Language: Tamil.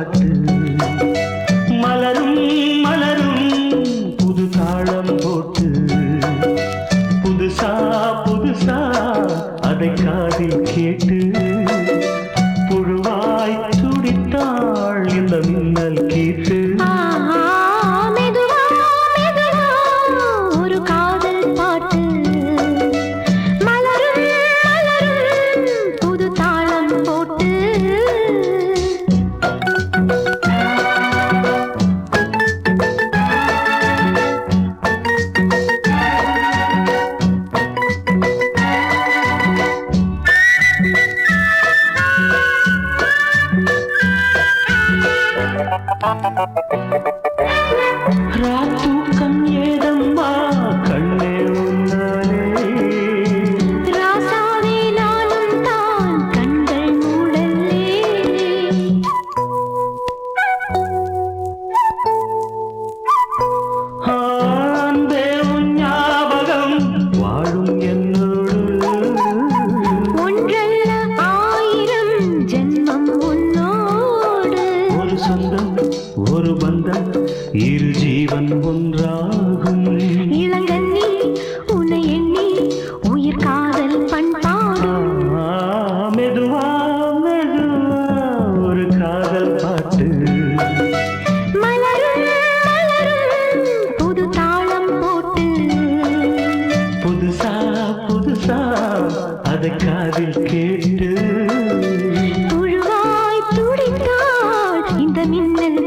பாட்டு மலரும் மலரும் புது தாளம் போட்டு புதுசா புதுசா அதை காதில் கேட்டு புழுவாய் துடித்தாள் இந்த மின்னல் கேட்டு ராத்தூக்கம் ஏதம்மா கண்ணே உன்னாலே ராசாவே நானும் தான் கண்கள் மூடலே அன்பே உன் ஞாபகம் வாழும் என்னோடு ஒன்றல்ல ஆயிரம் ஜென்மம் உன்னோடு ஒரு சொந்தம் ஒரு பந்தம் இரு ஜீவன் ஒன்றாகும் இளங்கண்ணி உன்னை எண்ணி உயிர் காதல் பண்பாடும் மெதுவா மெதுவா ஒரு காதல் பாட்டு மலரும் மலரும் புது தாளம் போட்டு புதுசா புதுசா அதை காதில் கேட்டு புழுவாய் துடித்தாள் இந்த மின்னல்